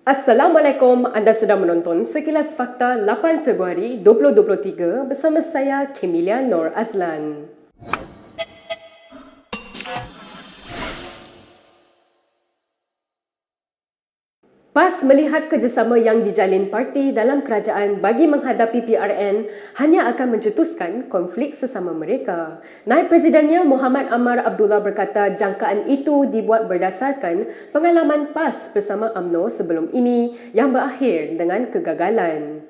Assalamualaikum, anda sedang menonton Sekilas Fakta 8 Februari 2023 bersama saya Kemilia Nur Azlan. PAS melihat kerjasama yang dijalin parti dalam kerajaan bagi menghadapi PRN hanya akan mencetuskan konflik sesama mereka. Naib Presidennya Muhammad Amar Abdullah berkata jangkaan itu dibuat berdasarkan pengalaman PAS bersama UMNO sebelum ini yang berakhir dengan kegagalan.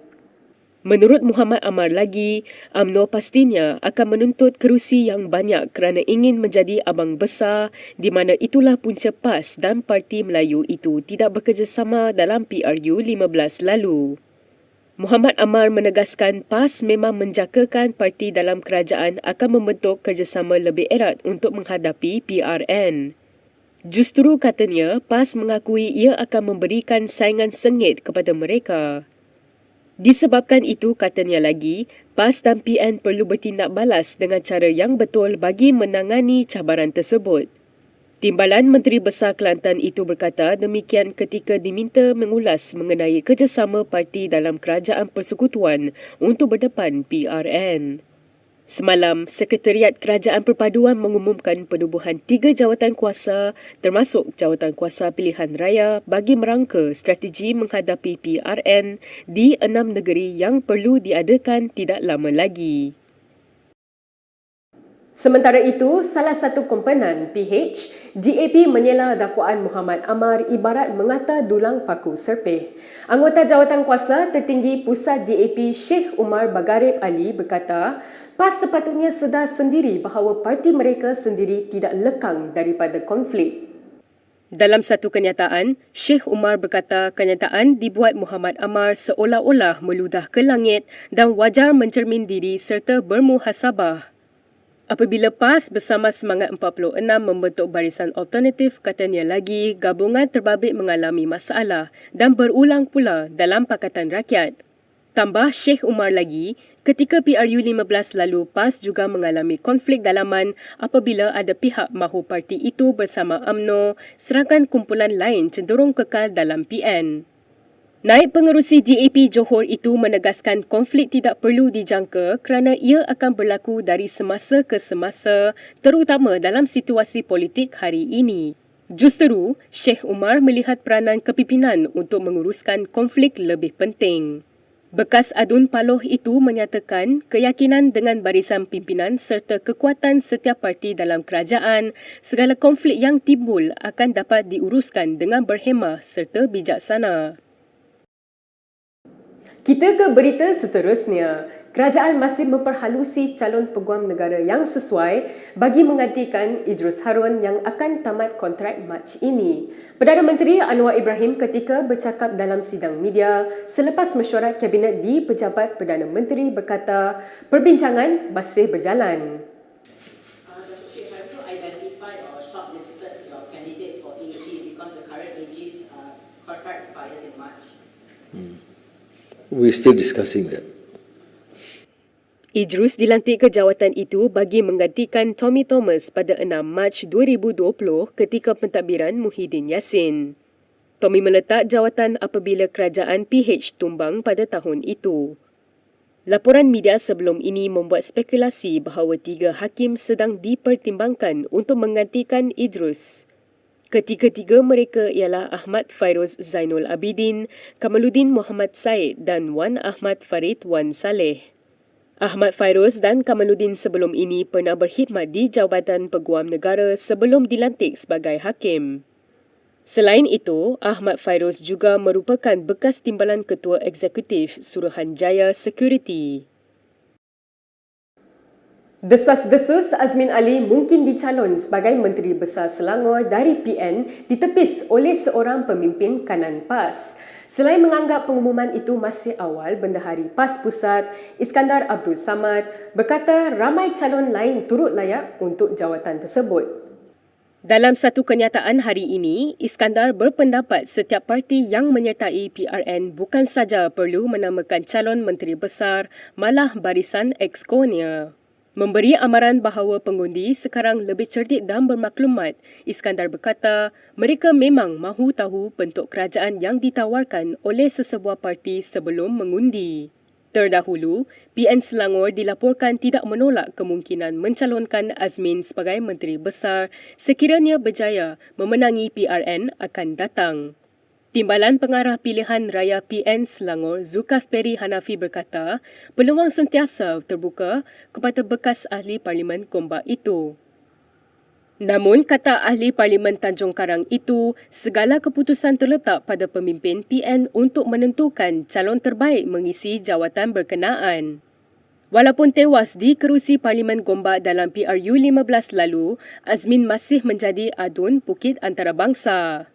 Menurut Muhammad Amar lagi, UMNO pastinya akan menuntut kerusi yang banyak kerana ingin menjadi abang besar di mana itulah punca PAS dan Parti Melayu itu tidak bekerjasama dalam PRU 15 lalu. Muhammad Amar menegaskan PAS memang menjakakan parti dalam kerajaan akan membentuk kerjasama lebih erat untuk menghadapi PRN. Justru katanya, PAS mengakui ia akan memberikan saingan sengit kepada mereka. Disebabkan itu, katanya lagi, PAS dan PN perlu bertindak balas dengan cara yang betul bagi menangani cabaran tersebut. Timbalan Menteri Besar Kelantan itu berkata demikian ketika diminta mengulas mengenai kerjasama parti dalam kerajaan persekutuan untuk berdepan PRN. Semalam, Sekretariat Kerajaan Perpaduan mengumumkan penubuhan 3 jawatan kuasa termasuk jawatan kuasa pilihan raya bagi merangka strategi menghadapi PRN di 6 negeri yang perlu diadakan tidak lama lagi. Sementara itu, salah satu komponen PH, DAP menyela dakwaan Muhammad Amar ibarat mengata dulang paku serpih. Anggota Jawatan Kuasa Tertinggi Pusat DAP Sheikh Umar Bagarib Ali berkata, PAS sepatutnya sedar sendiri bahawa parti mereka sendiri tidak lekang daripada konflik. Dalam satu kenyataan, Sheikh Umar berkata kenyataan dibuat Muhammad Amar seolah-olah meludah ke langit dan wajar mencermin diri serta bermuhasabah. Apabila PAS bersama Semangat 46 membentuk barisan alternatif, katanya lagi, gabungan terbabit mengalami masalah dan berulang pula dalam Pakatan Rakyat. Tambah Sheikh Umar lagi, ketika PRU 15 lalu, PAS juga mengalami konflik dalaman apabila ada pihak mahu parti itu bersama UMNO, sedangkan kumpulan lain cenderung kekal dalam PN. Naib Pengerusi DAP Johor itu menegaskan konflik tidak perlu dijangka kerana ia akan berlaku dari semasa ke semasa, terutama dalam situasi politik hari ini. Justeru, Sheikh Umar melihat peranan kepimpinan untuk menguruskan konflik lebih penting. Bekas adun paloh itu menyatakan keyakinan dengan barisan pimpinan serta kekuatan setiap parti dalam kerajaan, segala konflik yang timbul akan dapat diuruskan dengan berhemah serta bijaksana. Kita ke berita seterusnya. Kerajaan masih memperhalusi calon peguam negara yang sesuai bagi menggantikan Idrus Harun yang akan tamat kontrak Mac ini. Perdana Menteri Anwar Ibrahim ketika bercakap dalam sidang media selepas mesyuarat Kabinet di Pejabat Perdana Menteri berkata perbincangan masih berjalan. We're still discussing that. Idrus dilantik ke jawatan itu bagi menggantikan Tommy Thomas pada 6 Mac 2020 ketika pentadbiran Muhyiddin Yassin. Tommy meletak jawatan apabila kerajaan PH tumbang pada tahun itu. Laporan media sebelum ini membuat spekulasi bahawa 3 hakim sedang dipertimbangkan untuk menggantikan Idrus. Ketiga-tiga mereka ialah Ahmad Fairuz Zainul Abidin, Kamaluddin Muhammad Said dan Wan Ahmad Farid Wan Saleh. Ahmad Fairuz dan Kamaluddin sebelum ini pernah berkhidmat di Jabatan Peguam Negara sebelum dilantik sebagai hakim. Selain itu, Ahmad Fairuz juga merupakan bekas timbalan Ketua Eksekutif Suruhanjaya Security. Desas-desus Azmin Ali mungkin dicalon sebagai Menteri Besar Selangor dari PN ditepis oleh seorang pemimpin kanan PAS. Selain menganggap pengumuman itu masih awal, Bendahari PAS Pusat, Iskandar Abdul Samad, berkata ramai calon lain turut layak untuk jawatan tersebut. Dalam satu kenyataan hari ini, Iskandar berpendapat setiap parti yang menyertai PRN bukan saja perlu menamakan calon Menteri Besar, malah barisan exco-nya. Memberi amaran bahawa pengundi sekarang lebih cerdik dan bermaklumat, Iskandar berkata mereka memang mahu tahu bentuk kerajaan yang ditawarkan oleh sesebuah parti sebelum mengundi. Terdahulu, PN Selangor dilaporkan tidak menolak kemungkinan mencalonkan Azmin sebagai Menteri Besar sekiranya berjaya memenangi PRN akan datang. Timbalan Pengarah Pilihan Raya PN Selangor, Zulkifli Hanafi berkata, peluang sentiasa terbuka kepada bekas ahli Parlimen Gombak itu. Namun, kata ahli Parlimen Tanjung Karang itu, segala keputusan terletak pada pemimpin PN untuk menentukan calon terbaik mengisi jawatan berkenaan. Walaupun tewas di kerusi Parlimen Gombak dalam PRU 15 lalu, Azmin masih menjadi adun Bukit Antarabangsa.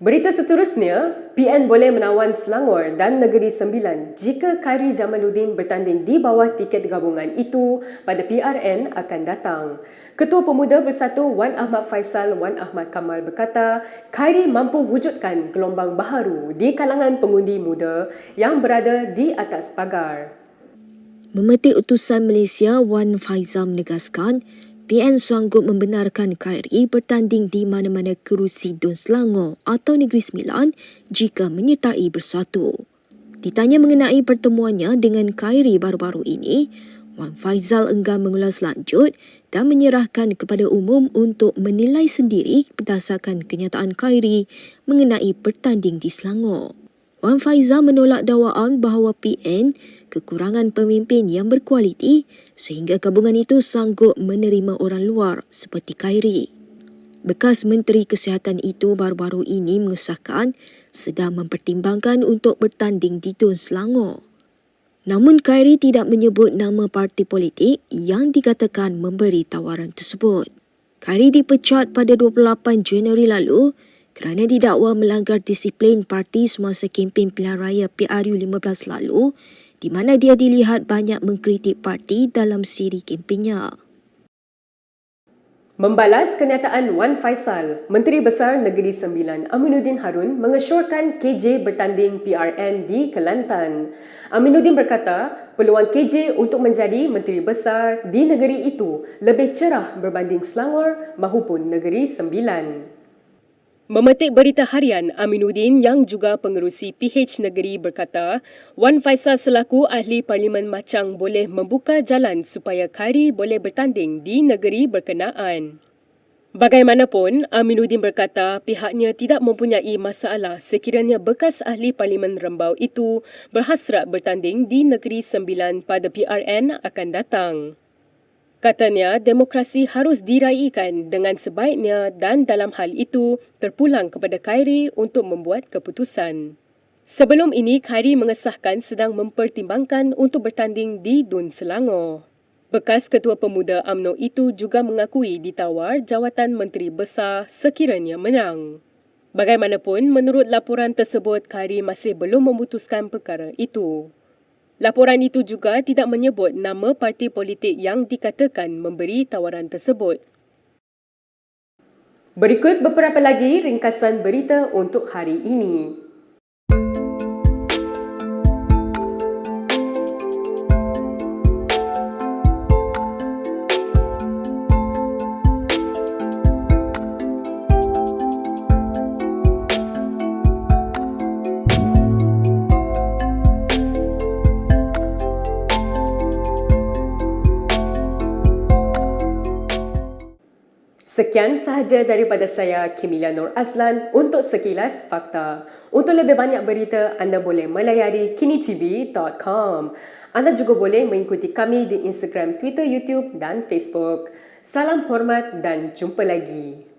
Berita seterusnya, PN boleh menawan Selangor dan Negeri Sembilan jika Khairi Jamaluddin bertanding di bawah tiket gabungan itu pada PRN akan datang. Ketua Pemuda Bersatu Wan Ahmad Faisal Wan Ahmad Kamal berkata, Khairi mampu wujudkan gelombang baharu di kalangan pengundi muda yang berada di atas pagar. Memetik utusan Malaysia, Wan Faizal menegaskan PN sanggup membenarkan Khairi bertanding di mana-mana kerusi Dun Selangor atau Negeri Sembilan jika menyertai Bersatu. Ditanya mengenai pertemuannya dengan Khairi baru-baru ini, Wan Faizal enggan mengulas lanjut dan menyerahkan kepada umum untuk menilai sendiri berdasarkan kenyataan Khairi mengenai bertanding di Selangor. Wan Faizal menolak dakwaan bahawa PN kekurangan pemimpin yang berkualiti sehingga gabungan itu sanggup menerima orang luar seperti Khairi. Bekas Menteri Kesihatan itu baru-baru ini mengesahkan sedang mempertimbangkan untuk bertanding di Dun Selangor. Namun Khairi tidak menyebut nama parti politik yang dikatakan memberi tawaran tersebut. Khairi dipecat pada 28 Januari lalu kerana didakwa melanggar disiplin parti semasa kempen pilihan raya PRU 15 lalu, di mana dia dilihat banyak mengkritik parti dalam siri kempennya. Membalas kenyataan Wan Faisal, Menteri Besar Negeri Sembilan Aminuddin Harun mengesyorkan KJ bertanding PRN di Kelantan. Aminuddin berkata, peluang KJ untuk menjadi Menteri Besar di negeri itu lebih cerah berbanding Selangor maupun Negeri Sembilan. Memetik berita harian, Aminuddin yang juga pengerusi PH Negeri berkata, Wan Faisal selaku ahli Parlimen Machang boleh membuka jalan supaya Khairi boleh bertanding di negeri berkenaan. Bagaimanapun, Aminuddin berkata pihaknya tidak mempunyai masalah sekiranya bekas ahli Parlimen Rembau itu berhasrat bertanding di Negeri Sembilan pada PRN akan datang. Katanya, demokrasi harus diraikan dengan sebaiknya dan dalam hal itu terpulang kepada Khairi untuk membuat keputusan. Sebelum ini, Khairi mengesahkan sedang mempertimbangkan untuk bertanding di Dun Selangor. Bekas Ketua Pemuda UMNO itu juga mengakui ditawar jawatan Menteri Besar sekiranya menang. Bagaimanapun, menurut laporan tersebut, Khairi masih belum memutuskan perkara itu. Laporan itu juga tidak menyebut nama parti politik yang dikatakan memberi tawaran tersebut. Berikut beberapa lagi ringkasan berita untuk hari ini. Sekian sahaja daripada saya, Kimilia Nur Azlan, untuk Sekilas Fakta. Untuk lebih banyak berita, anda boleh melayari kinitv.com. Anda juga boleh mengikuti kami di Instagram, Twitter, YouTube dan Facebook. Salam hormat dan jumpa lagi.